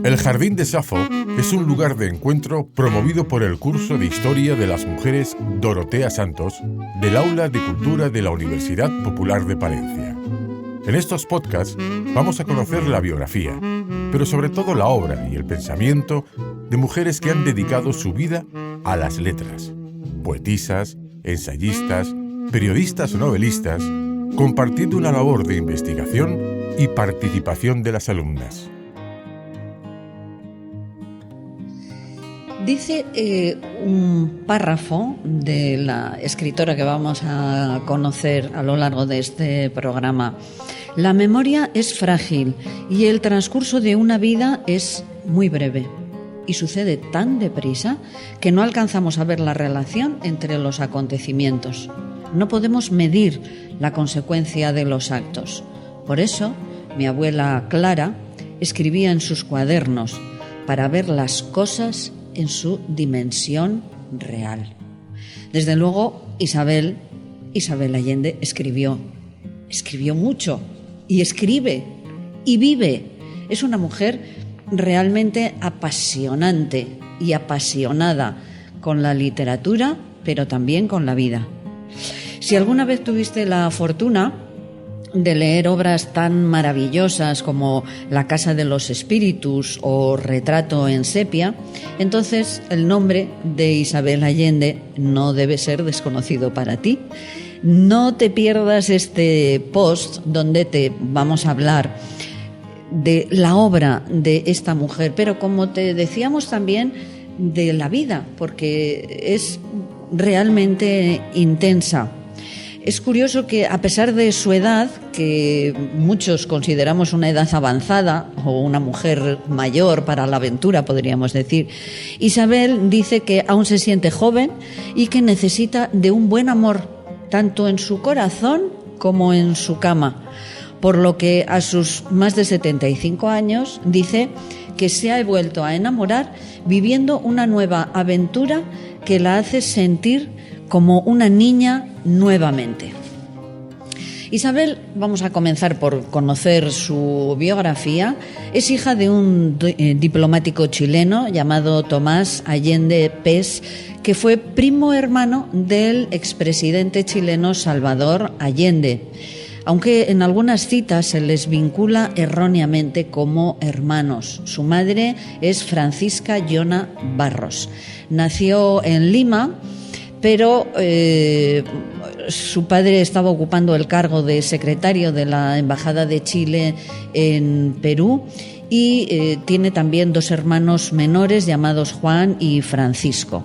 El Jardín de Safo es un lugar de encuentro promovido por el curso de Historia de las Mujeres Dorotea Santos del Aula de Cultura de la Universidad Popular de Palencia. En estos podcasts vamos a conocer la biografía, pero sobre todo la obra y el pensamiento de mujeres que han dedicado su vida a las letras. Poetisas, ensayistas, periodistas o novelistas, compartiendo una labor de investigación y participación de las alumnas. Dice un párrafo de la escritora que vamos a conocer a lo largo de este programa. La memoria es frágil y el transcurso de una vida es muy breve. Y sucede tan deprisa que no alcanzamos a ver la relación entre los acontecimientos. No podemos medir la consecuencia de los actos. Por eso, mi abuela Clara escribía en sus cuadernos para ver las cosas en su dimensión real. Desde luego, Isabel Allende escribió mucho y escribe y vive. Es una mujer realmente apasionante y apasionada con la literatura, pero también con la vida. Si alguna vez tuviste la fortuna de leer obras tan maravillosas como La Casa de los Espíritus o Retrato en sepia, entonces el nombre de Isabel Allende no debe ser desconocido para ti. No te pierdas este post donde te vamos a hablar de la obra de esta mujer, pero como te decíamos también de la vida, porque es realmente intensa. Es curioso que, a pesar de su edad, que muchos consideramos una edad avanzada o una mujer mayor para la aventura, podríamos decir, Isabel dice que aún se siente joven y que necesita de un buen amor, tanto en su corazón como en su cama, por lo que a sus más de 75 años dice que se ha vuelto a enamorar viviendo una nueva aventura que la hace sentir como una niña nuevamente. Isabel, vamos a comenzar por conocer su biografía. Es hija de un diplomático chileno llamado Tomás Allende Pez, que fue primo hermano del expresidente chileno Salvador Allende, aunque en algunas citas se les vincula erróneamente como hermanos. Su madre es Francisca Llona Barros. Nació en Lima, pero su padre estaba ocupando el cargo de secretario de la Embajada de Chile en Perú y tiene también dos hermanos menores llamados Juan y Francisco.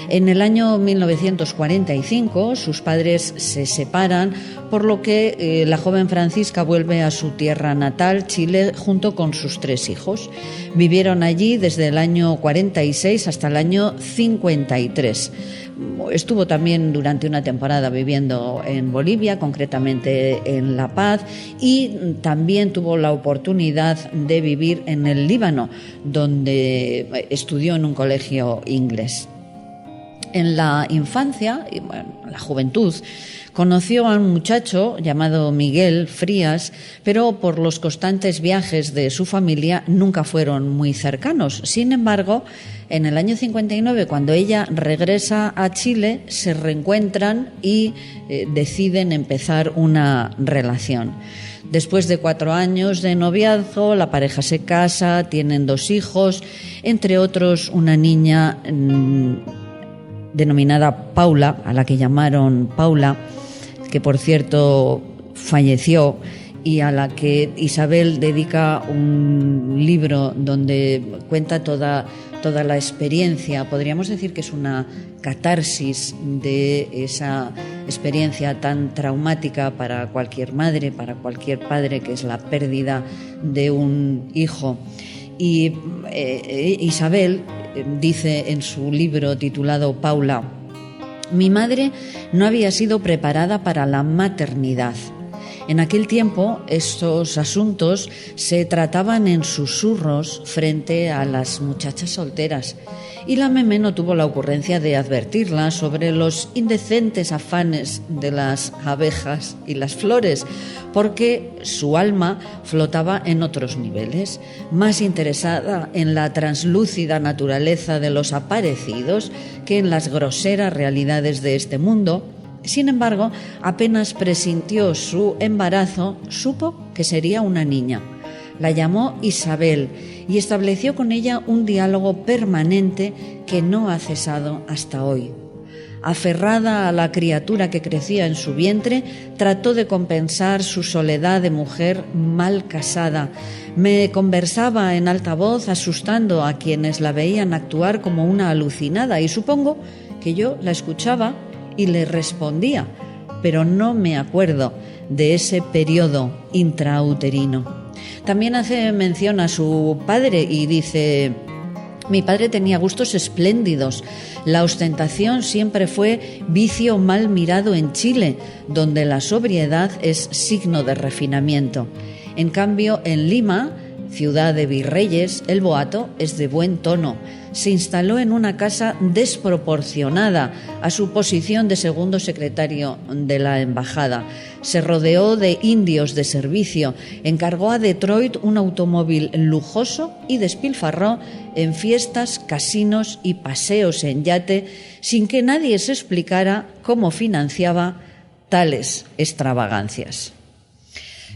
En el año 1945 sus padres se separan, por lo que la joven Francisca vuelve a su tierra natal, Chile, junto con sus 3 hijos. Vivieron allí desde el año 46 hasta el año 53. Estuvo también durante una temporada viviendo en Bolivia, concretamente en La Paz, y también tuvo la oportunidad de vivir en el Líbano, donde estudió en un colegio inglés. En la infancia y la juventud conoció a un muchacho llamado Miguel Frías, pero por los constantes viajes de su familia nunca fueron muy cercanos. Sin embargo, en el año 59, cuando ella regresa a Chile, se reencuentran y deciden empezar una relación. Después de 4 años de noviazgo, la pareja se casa, tienen 2 hijos, entre otros una niña denominada Paula, a la que llamaron Paula, que por cierto falleció, y a la que Isabel dedica un libro donde cuenta toda la experiencia. Podríamos decir que es una catarsis de esa experiencia tan traumática para cualquier madre, para cualquier padre, que es la pérdida de un hijo. Y Isabel dice en su libro titulado Paula: mi madre no había sido preparada para la maternidad. En aquel tiempo estos asuntos se trataban en susurros frente a las muchachas solteras y la Meme no tuvo la ocurrencia de advertirla sobre los indecentes afanes de las abejas y las flores, porque su alma flotaba en otros niveles, más interesada en la translúcida naturaleza de los aparecidos que en las groseras realidades de este mundo. Sin embargo, apenas presintió su embarazo, supo que sería una niña. La llamó Isabel y estableció con ella un diálogo permanente que no ha cesado hasta hoy. Aferrada a la criatura que crecía en su vientre, trató de compensar su soledad de mujer mal casada. Me conversaba en alta voz, asustando a quienes la veían actuar como una alucinada, y supongo que yo la escuchaba y le respondía, pero no me acuerdo de ese periodo intrauterino. También hace mención a su padre y dice: mi padre tenía gustos espléndidos. La ostentación siempre fue vicio mal mirado en Chile, donde la sobriedad es signo de refinamiento. En cambio, en Lima, ciudad de virreyes, el boato es de buen tono. Se instaló en una casa desproporcionada a su posición de segundo secretario de la embajada. Se rodeó de indios de servicio, encargó a Detroit un automóvil lujoso y despilfarró en fiestas, casinos y paseos en yate, sin que nadie se explicara cómo financiaba tales extravagancias.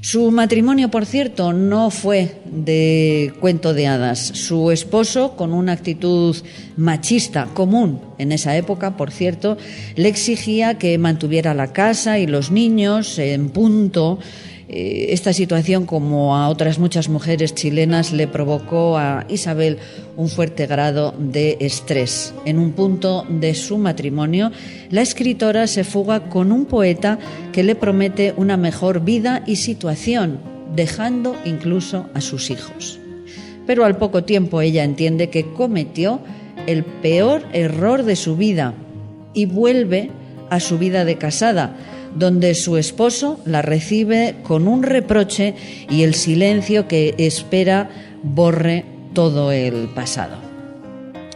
Su matrimonio, por cierto, no fue de cuento de hadas. Su esposo, con una actitud machista común en esa época, por cierto, le exigía que mantuviera la casa y los niños en punto. Esta situación, como a otras muchas mujeres chilenas, le provocó a Isabel un fuerte grado de estrés. En un punto de su matrimonio, la escritora se fuga con un poeta que le promete una mejor vida y situación, dejando incluso a sus hijos. Pero al poco tiempo ella entiende que cometió el peor error de su vida y vuelve a su vida de casada, donde su esposo la recibe con un reproche y el silencio que espera borre todo el pasado.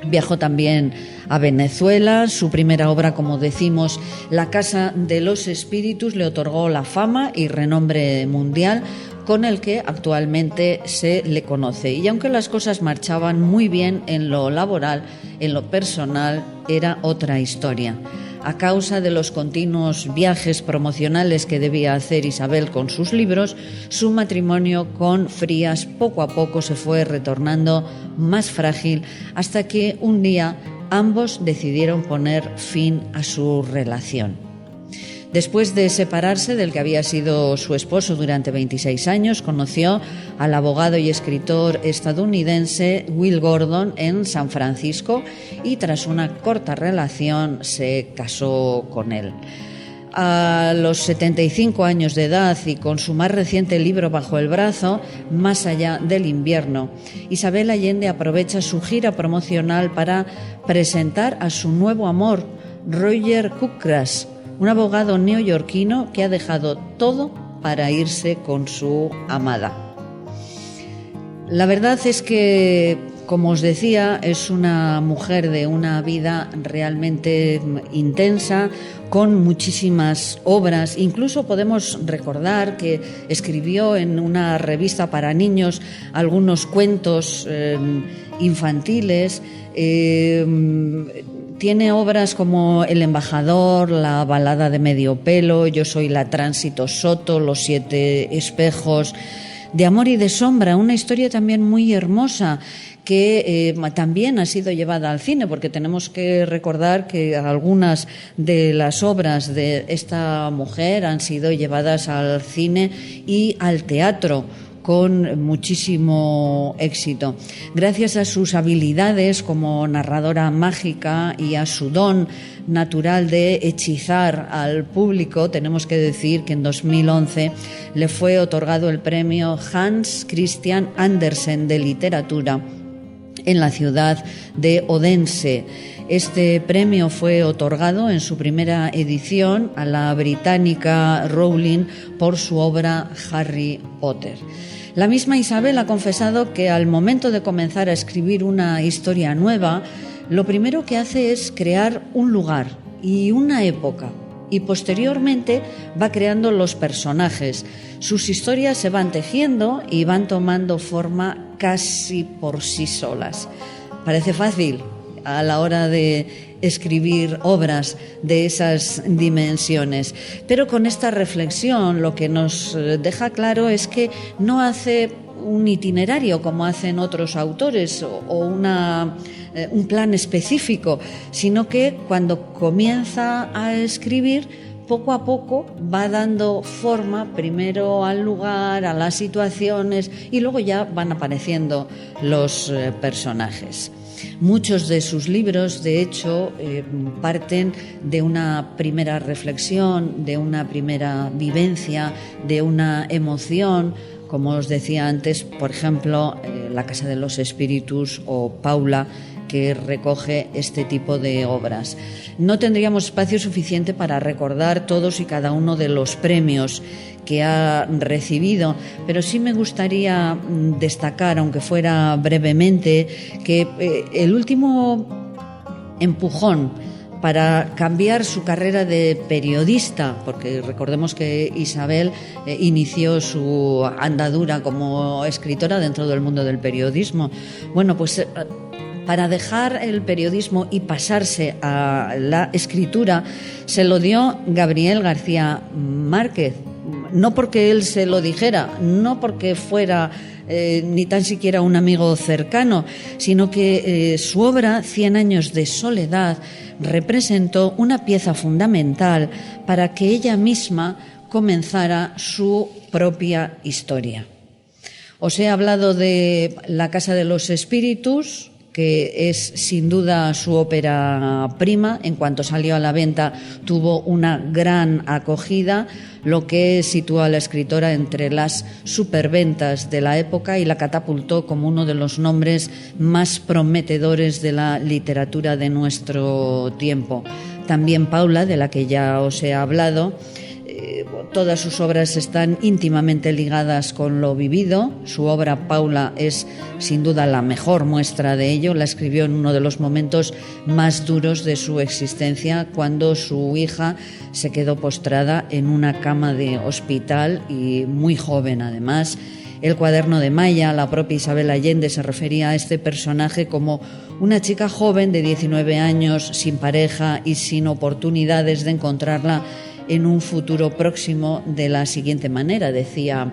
Viajó también a Venezuela. Su primera obra, como decimos, La Casa de los Espíritus, le otorgó la fama y renombre mundial con el que actualmente se le conoce. Y aunque las cosas marchaban muy bien en lo laboral, en lo personal era otra historia. A causa de los continuos viajes promocionales que debía hacer Isabel con sus libros, su matrimonio con Frías poco a poco se fue retornando más frágil, hasta que un día ambos decidieron poner fin a su relación. Después de separarse del que había sido su esposo durante 26 años, conoció al abogado y escritor estadounidense Will Gordon en San Francisco y tras una corta relación se casó con él. A los 75 años de edad y con su más reciente libro bajo el brazo, Más allá del invierno, Isabel Allende aprovecha su gira promocional para presentar a su nuevo amor, Roger Cookras, un abogado neoyorquino que ha dejado todo para irse con su amada. La verdad es que, como os decía, es una mujer de una vida realmente intensa, con muchísimas obras. Incluso podemos recordar que escribió en una revista para niños algunos cuentos infantiles. Tiene obras como El embajador, La balada de medio pelo, Yo soy la Tránsito Soto, Los 7 espejos, De amor y de sombra, una historia también muy hermosa que también ha sido llevada al cine, porque tenemos que recordar que algunas de las obras de esta mujer han sido llevadas al cine y al teatro con muchísimo éxito. Gracias a sus habilidades como narradora mágica y a su don natural de hechizar al público, tenemos que decir que en 2011 le fue otorgado el premio Hans Christian Andersen de literatura en la ciudad de Odense. Este premio fue otorgado en su primera edición a la británica Rowling por su obra Harry Potter. La misma Isabel ha confesado que al momento de comenzar a escribir una historia nueva, lo primero que hace es crear un lugar y una época, y posteriormente va creando los personajes. Sus historias se van tejiendo y van tomando forma casi por sí solas. Parece fácil a la hora de escribir obras de esas dimensiones, pero con esta reflexión lo que nos deja claro es que no hace un itinerario como hacen otros autores o un plan específico, sino que cuando comienza a escribir, poco a poco va dando forma primero al lugar, a las situaciones, y luego ya van apareciendo los personajes. Muchos de sus libros, de hecho, parten de una primera reflexión, de una primera vivencia, de una emoción, como os decía antes, por ejemplo, La Casa de los Espíritus o Paula, que recoge este tipo de obras. No tendríamos espacio suficiente para recordar todos y cada uno de los premios que ha recibido, pero sí me gustaría destacar, aunque fuera brevemente, que el último empujón para cambiar su carrera de periodista, porque recordemos que Isabel inició su andadura como escritora dentro del mundo del periodismo. Bueno, pues para dejar el periodismo y pasarse a la escritura se lo dio Gabriel García Márquez. No porque él se lo dijera, no porque fuera ni tan siquiera un amigo cercano, sino que su obra, 100 años de soledad, representó una pieza fundamental para que ella misma comenzara su propia historia. Os he hablado de La Casa de los Espíritus, que es sin duda su ópera prima. En cuanto salió a la venta tuvo una gran acogida, lo que situó a la escritora entre las superventas de la época y la catapultó como uno de los nombres más prometedores de la literatura de nuestro tiempo. También Paula, de la que ya os he hablado. Todas sus obras están íntimamente ligadas con lo vivido. Su obra Paula es sin duda la mejor muestra de ello. La escribió en uno de los momentos más duros de su existencia, cuando su hija se quedó postrada en una cama de hospital, y muy joven además. El cuaderno de Maya, la propia Isabel Allende se refería a este personaje como una chica joven de 19 años, sin pareja y sin oportunidades de encontrarla en un futuro próximo, de la siguiente manera. Decía: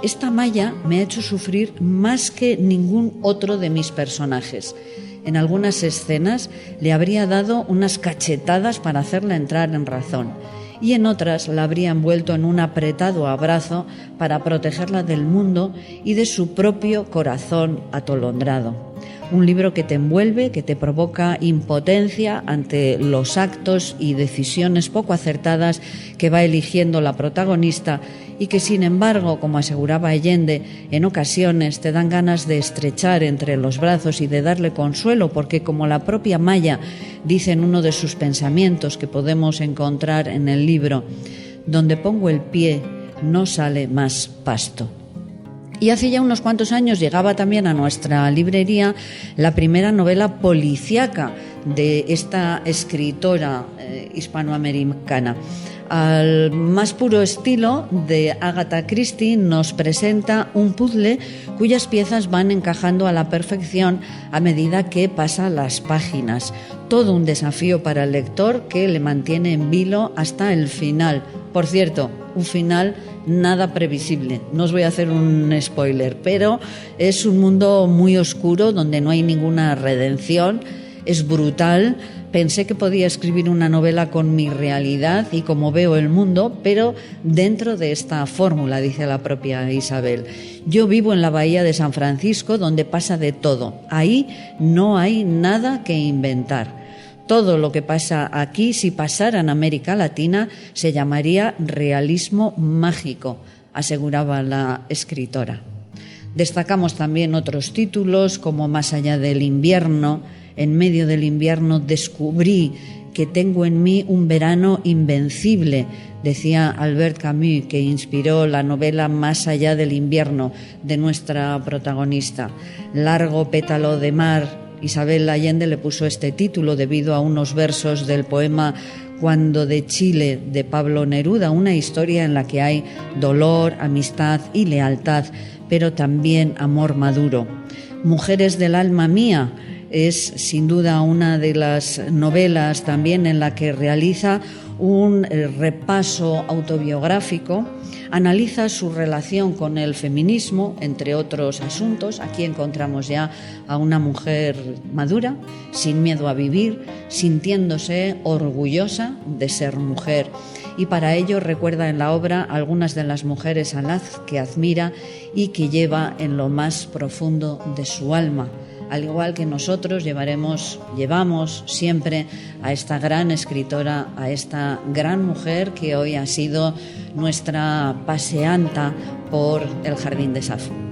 esta Maya me ha hecho sufrir más que ningún otro de mis personajes. En algunas escenas le habría dado unas cachetadas para hacerla entrar en razón, y en otras la habría envuelto en un apretado abrazo para protegerla del mundo y de su propio corazón atolondrado. Un libro que te envuelve, que te provoca impotencia ante los actos y decisiones poco acertadas que va eligiendo la protagonista, y que, sin embargo, como aseguraba Allende, en ocasiones te dan ganas de estrechar entre los brazos y de darle consuelo, porque, como la propia Maya dice en uno de sus pensamientos que podemos encontrar en el libro, donde pongo el pie no sale más pasto. Y hace ya unos cuantos años llegaba también a nuestra librería la primera novela policíaca de esta escritora hispanoamericana. Al más puro estilo de Agatha Christie, nos presenta un puzzle cuyas piezas van encajando a la perfección a medida que pasa las páginas. Todo un desafío para el lector, que le mantiene en vilo hasta el final. Por cierto, un final nada previsible. No os voy a hacer un spoiler, pero es un mundo muy oscuro donde no hay ninguna redención. Es brutal. Pensé que podía escribir una novela con mi realidad y como veo el mundo, pero dentro de esta fórmula, dice la propia Isabel. Yo vivo en la bahía de San Francisco, donde pasa de todo. Ahí no hay nada que inventar. Todo lo que pasa aquí, si pasara en América Latina, se llamaría realismo mágico, aseguraba la escritora. Destacamos también otros títulos como Más allá del invierno. En medio del invierno descubrí que tengo en mí un verano invencible, decía Albert Camus, que inspiró la novela Más allá del invierno de nuestra protagonista. Largo pétalo de mar. Isabel Allende le puso este título debido a unos versos del poema Cuando de Chile de Pablo Neruda, una historia en la que hay dolor, amistad y lealtad, pero también amor maduro. Mujeres del alma mía es sin duda una de las novelas también en la que realiza un repaso autobiográfico, analiza su relación con el feminismo, entre otros asuntos. Aquí encontramos ya a una mujer madura, sin miedo a vivir, sintiéndose orgullosa de ser mujer. Y para ello recuerda en la obra algunas de las mujeres a las que admira y que lleva en lo más profundo de su alma. Al igual que nosotros llevamos siempre a esta gran escritora, a esta gran mujer que hoy ha sido nuestra paseanta por el Jardín de Safo.